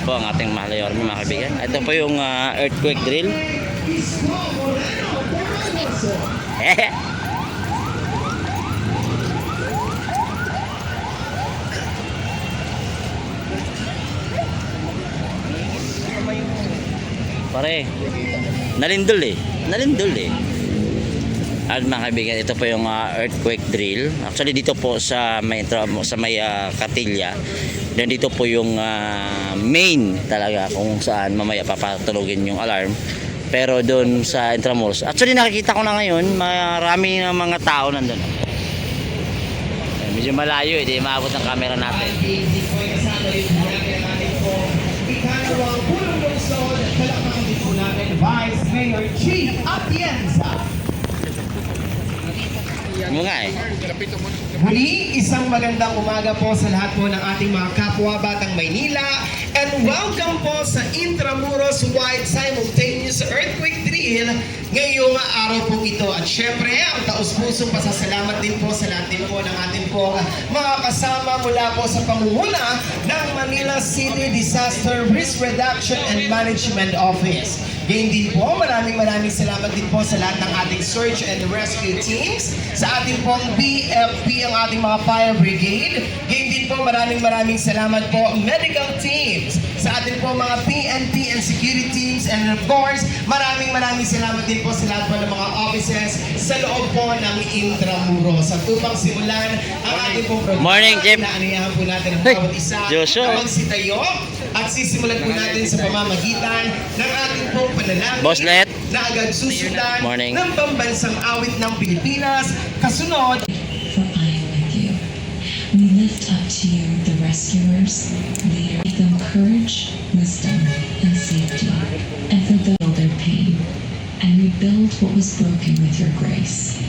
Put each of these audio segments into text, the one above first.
po ang ating mahal na Yorme, mga kaibigan. Ito po yung earthquake drill. Pare, nalindol eh. At mga kaibigan, ito po yung earthquake drill. Actually dito po sa may Katilya. Dan dito po yung main talaga kung saan mamaya papatulogin yung alarm. Pero doon sa Intramuros, actually nakikita ko na ngayon, marami ng mga tao nandun. Medyo malayo, hindi maabot ng camera natin. Vice Mayor Chief Atienza. Mga Muli, isang magandang umaga po sa lahat po ng ating mga kapwa Batang Maynila, and welcome po sa Intramuros Wide Simultaneous Earthquake Drill ngayong araw po ito. At syempre, ang taus-pusong pasasalamat din po sa lahat din po ng ating po mga kasama mula po sa pamumuno ng Manila City Disaster Risk Reduction and Management Office. Gayun din po, maraming salamat din po sa lahat ng ating search and rescue teams, sa ating pong BFP, ang ating mga fire brigade. Gayun din po, maraming salamat po medical teams, sa ating po mga PNP and security teams, and of course, maraming salamat din po sa lahat po ng mga offices sa loob po ng Intramuros. At upang simulan ang ating pong program, Morning, Jeff. Naaniyahan po natin ang bawat isa na magsitayo at sisimulan po natin sa pamamagitan ng ating pong panalangin Bosslet na agad susundan ng pambansang awit ng Pilipinas. Kasunod, for I am with you. We lift up to you the rescuers, leaders, give them courage, wisdom, and safety, and for those their pain, and rebuild what was broken with your grace.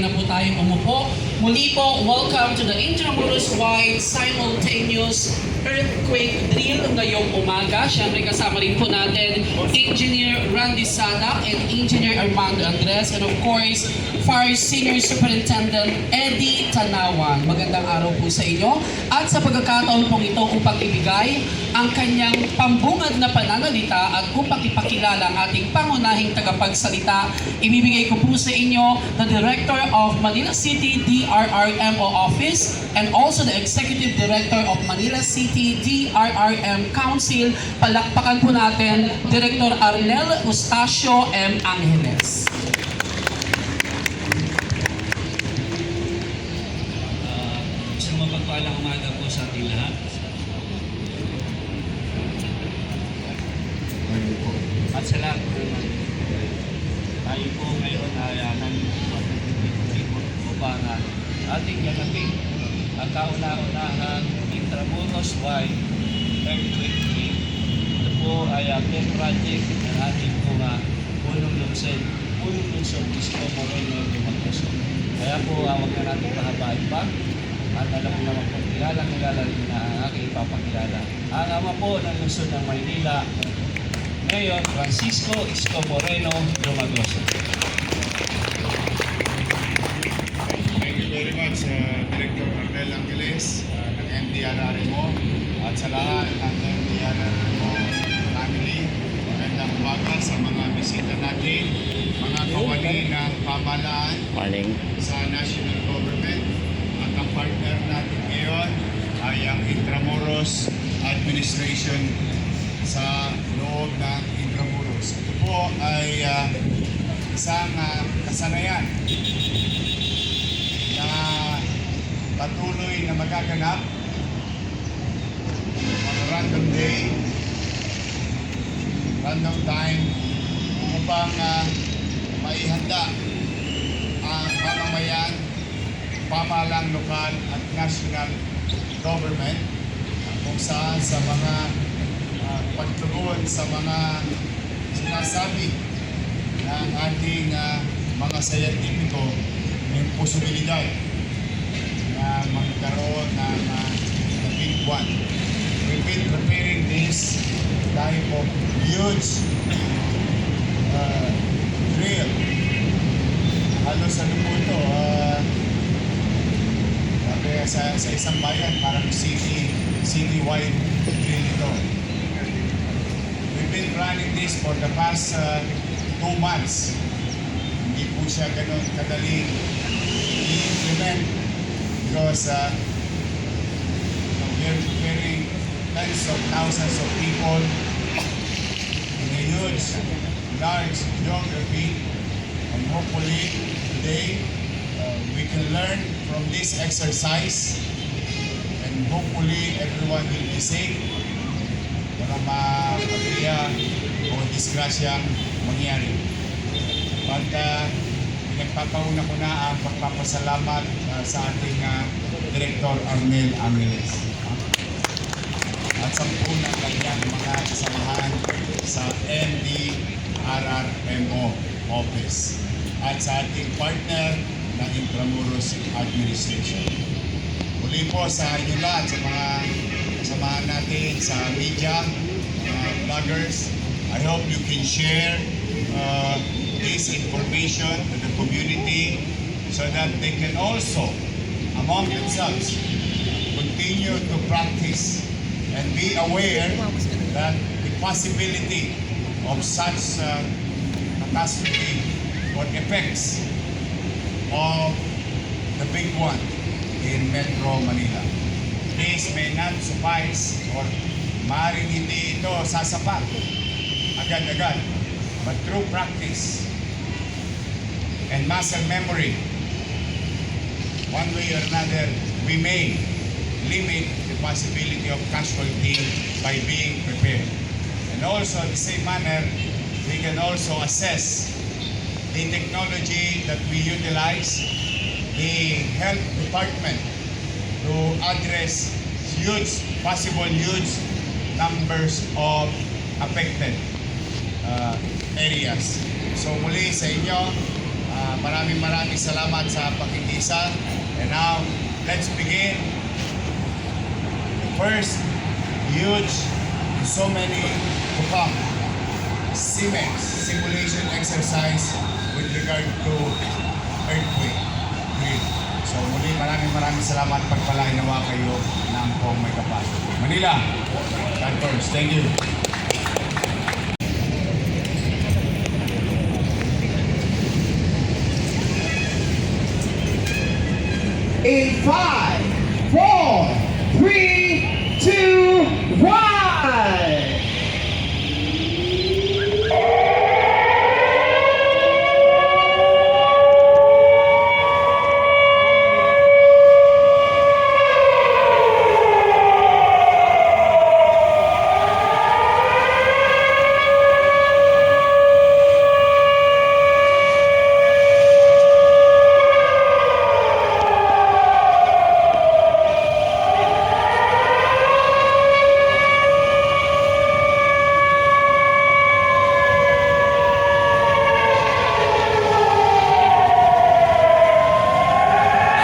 Na po tayong umupo. Muli po, welcome to the Intramuros Wide Simultaneous Earthquake Drill ngayong umaga. Siyempre kasama rin po natin Engineer Randy Sadak and Engineer Armando Andres, and of course, Fire Senior Superintendent Eddie Tanawan. Magandang araw po sa inyo. At sa pagkakataon pong ito upang ibigay ang kanyang pambungad na pananalita at upang ipakilala ang ating pangunahing tagapagsalita, ibibigay ko po sa inyo the Director of Manila City DRRMO Office and also the Executive Director of Manila City DRRM Council. Palakpakan po natin Director Arnel Eustacio M. Angeles. Isang mapagpalang umaga po sa ating lahat. At sa lahat naman, tayo po ngayon ay nandito upang ating ganapin ang kauna-unahang Intramuros Wide Earthquake Drill. Ito po ay main project ng ating punong lungsod Isko Moreno Dumaguete. Kaya po huwag na natin pahabain pa. At alam mo naman po, kilala rin na ang aking ipapakilala. Ang ama po ng lungsod ng Maynila, Mayor Francisco Isko Moreno Dumaguete. Thank you very much, Director Arnel Angeles ng MDRRMO at sa lahat ng MDRRMO family. Magandang umaga sa mga bisita natin, mga kawani ng pamahalaan sa national government. At ang partner natin ngayon ay ang Intramuros Administration sa loob ng Intramuros. Ito po ay isang kasanayan na patuloy na magaganap on a random day, random time, upang maihanda ang mamamayan, pamahalang lokal at national government kung saan sa mga pagtugon sa mga sinasabi ng ating mga scientifico, may posibilidad na magkaroon ng the big one. We've been preparing this type of huge drill isang bayan, parang city-wide drill ito. We've been running this for the past 2 months. Hindi po siya ganun kadali i-implement because we're preparing tens of thousands of people in a huge, large geography, and hopefully today we can learn from this exercise and hopefully everyone will be safe. Wala mapagriya o disgrasyang mangyari. But pinagpapauna ko na ang pagpapasalamat sa ating Director Arnel Angeles. At sa po ng kanyang mga kasamahan sa NDRRMO office at sa ating partner ng Intramuros Administration. Muli po sa inyo lahat, sa mga kasamahan natin sa media, mga vloggers, I hope you can share this information to the community so that they can also, among themselves, continue to practice and be aware that the possibility of such catastrophe or effects of the big one in Metro Manila. This may not suffice or maaaring hindi ito sasapat agad-agad, but through practice and muscle memory, one way or another, we may limit the possibility of casualty by being prepared. And also, in the same manner, we can also assess the technology that we utilize, the health department, to address possible huge numbers of affected areas. So muli sa inyo, maraming salamat sa pakikisa. And now, let's begin the first huge, so many to come, CIMEX simulation exercise with regard to earthquake drill. So muli, maraming salamat. Pagpalain nawa kayo ng kung may kapal. Manila, God first. Thank you. In 5, 4, 3, 2, 1.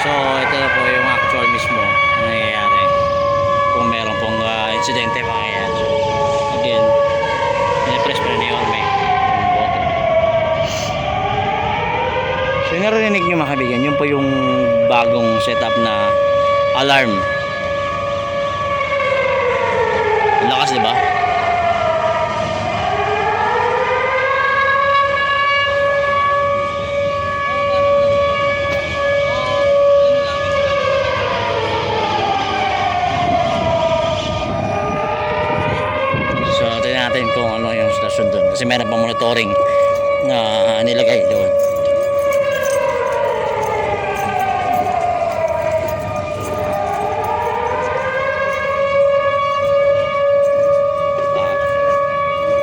So ito na po yung actual mismo na nangyayari kung meron pong insidente mangyayari. So again, pinipress pa rin yung may button. So yung narinig nyo mga kaibigan, yun po yung bagong setup na alarm. Ang lakas, diba? Natin kung ano yung stasyon doon kasi meron pang monitoring na nilagay doon.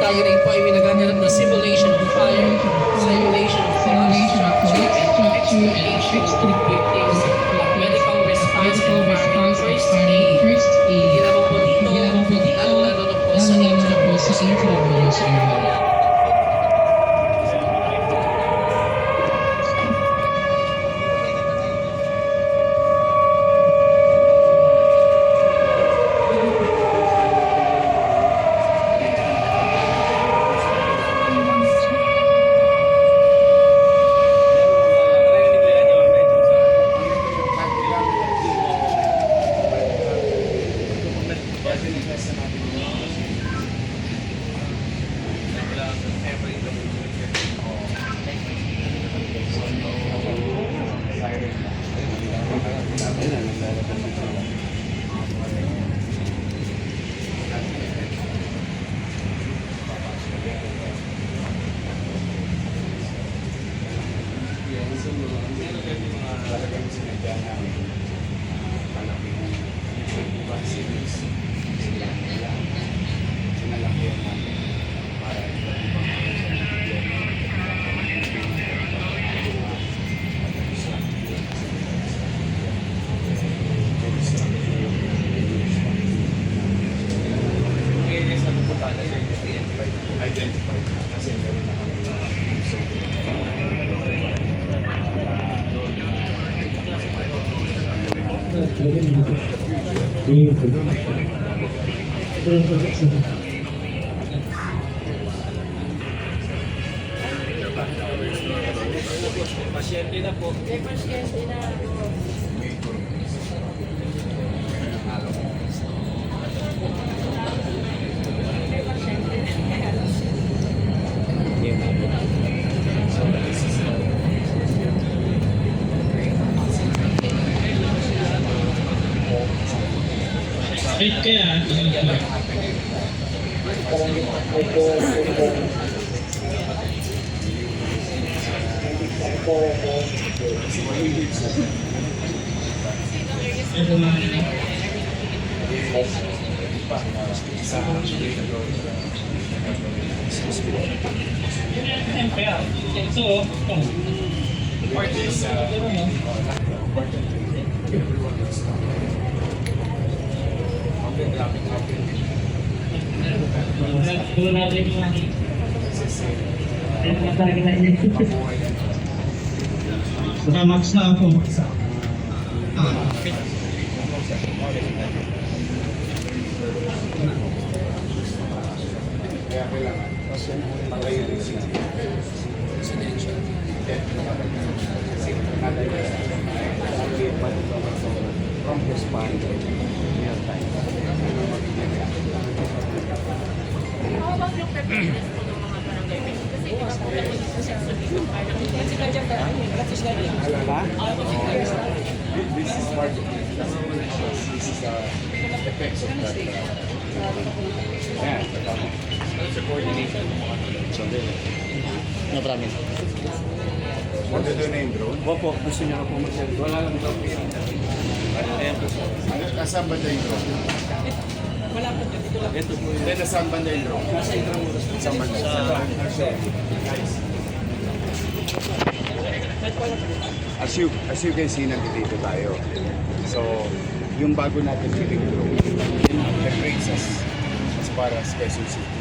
Tayo rin po ay minaganap na simulation of fire, simulation of structure, and extraction of victims, medical response, and first aid. Ginagawa po dito, lalo na po sa Intramuros area. talagang sinadya namin malaking vaccines sila nila. Sinalakihan namin para iba't ibang identify kasi meron na kami Pasyente na po. Max na ako. kaya kailangan pag-kayo rin sila. From the spine, real time. How about yung preparedness po ng mga barangay meeting? Kasi iba po lang yung sensitive parang kasi ka dyan parang practice na rin. This is part of it. This is the effects of that. Yeah, it's a coordination. No problem. What do na yung drone? Opo, gusto niya na po mag-send. Wala lang daw po yan. Ayan po. Nasaan banda yung drone? Wala po dito lang. Ito po Hindi, nasaan banda yung drone? Nasa Intramuros. Nasaan banda? Guys. As you can see, nandito tayo. So, yung bago natin piling drone, yun ang separates us as far as Quezon City.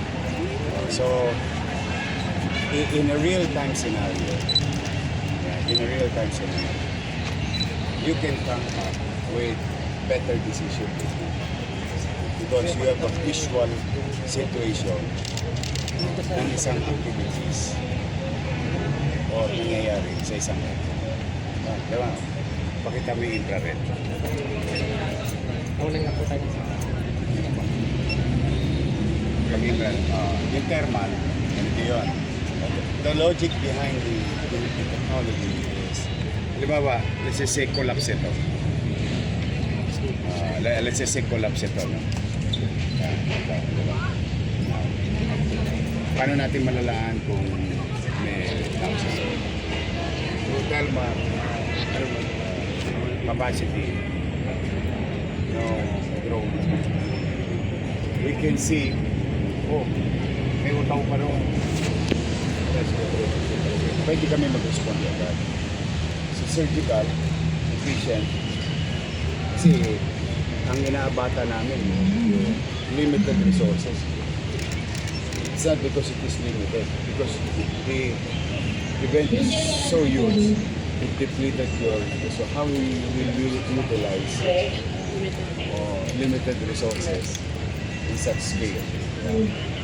So, in a real-time scenario, you can come up with better decision making because you have a visual situation ng isang activities o nangyayari sa isang area. Diba? Pakita mo yung infrared. Kami yung thermal, ganito yun. The logic behind the technology is, halimbawa, let's just say collapse ito. Let's just say collapse ito. No? Paano natin malalaan kung may collapse ito? Total capacity no drone. We can see, oh, may utaw pa rin. Pwede kami mag-respond agad. So surgical, efficient, kasi ang inaabata namin yung limited resources. It's not because it is limited, because the event is so huge, it depleted your, so how will you utilize limited resources in such scale?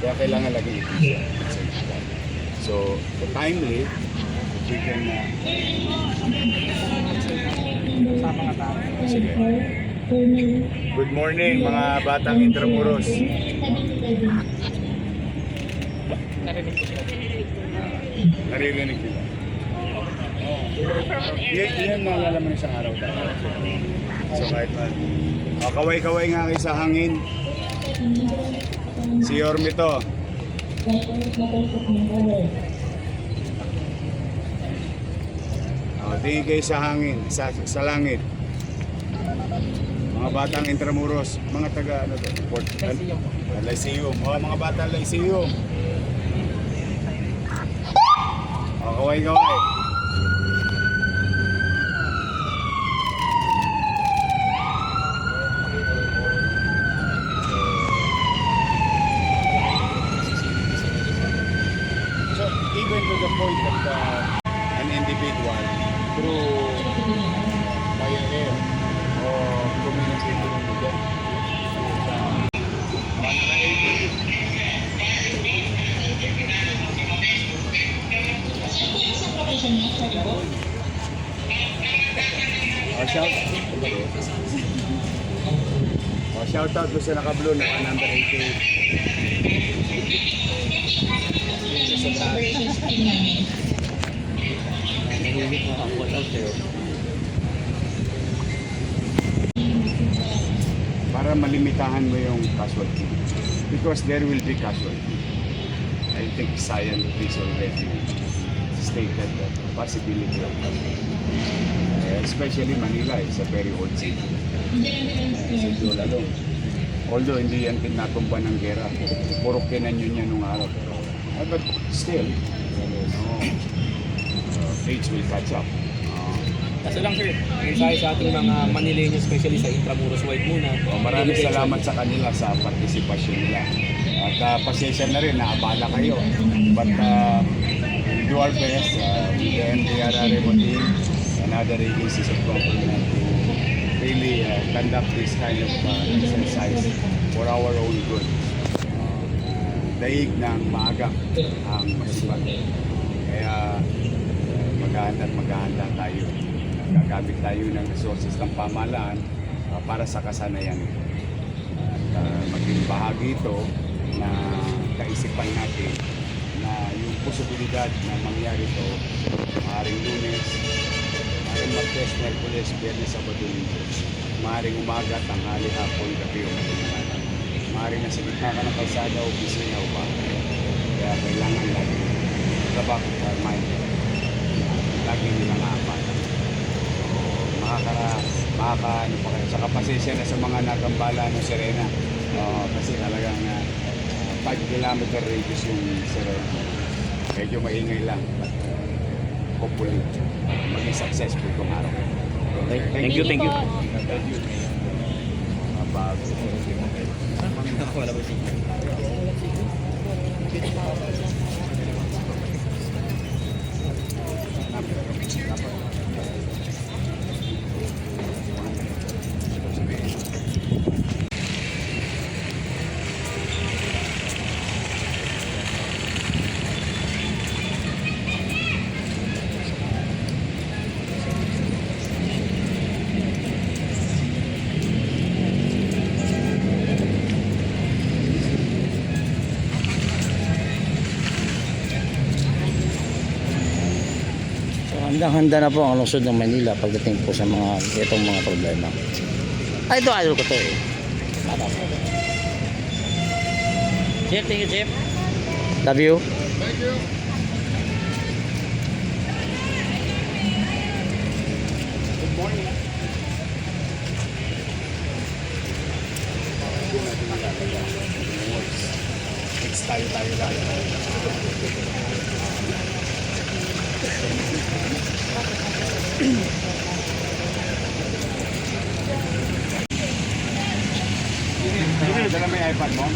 Kaya kailangan lagi efficient. So, timely, we can sa mga tao. Sige. Good morning mga batang Intramuros. Naririnig nila. Yan nalalaman isang araw tayo. So kahit man. Kaway-kaway nga kayo sa hangin. Si Yorme to. tingin kayo sa hangin, sa langit. Mga batang Intramuros, mga taga ano to? Lyceum. Mga batang Lyceum. Kaway-kaway. So, even to the point that an individual through via air or communicating with them shout out doon sa naka-blue na number 88. Para malimitahan mo yung casualty. Because there will be casualty. I think scientists already stated that possibility of casualty. Especially Manila is a very old city. Although hindi yan tinatumba ng gera, puro kinanyon niya nung araw. But still, age will catch up. Kasi lang sir, mensahe sa ating mga Manileños, especially sa Intramuros White muna. Maraming salamat sa kanila sa partisipasyon nila. At pasensya na rin, naabala kayo. But we do our best, the MDRRMO team and other agencies of government to really conduct this kind of exercise for our own good. Daig ng maaga ang masipag. Kaya maghahanda tayo. Gagamit tayo ng resources ng pamahalaan para sa kasanayan. At maging bahagi ito na kaisipan natin na yung posibilidad na mangyari ito maaaring Lunes, maaaring Martes, Merkules, Biyernes, Sabado, Linggo, maaaring umaga, tanghali, hapon, gabi o madaling maaaring nasa gitna ka ng kalsada o opisina o bahay. Kaya kailangan lagi trabaho at mind. Lagi nilang aapat. Ano pa kayo. Saka pasensya na sa mga nagambala ng Serena. Kasi talagang 5 kilometer radius yung Serena. Medyo maingay lang. But hopefully, maging successful itong araw. Thank you. Thank you. Handang-handa na po ang lungsod ng Manila pagdating po sa mga itong mga problema. Ito idol ko to eh. Chef, thank you, Chef. Love you. Thank you. Good morning. Next tayo lang. Dala mo yung iPad mo?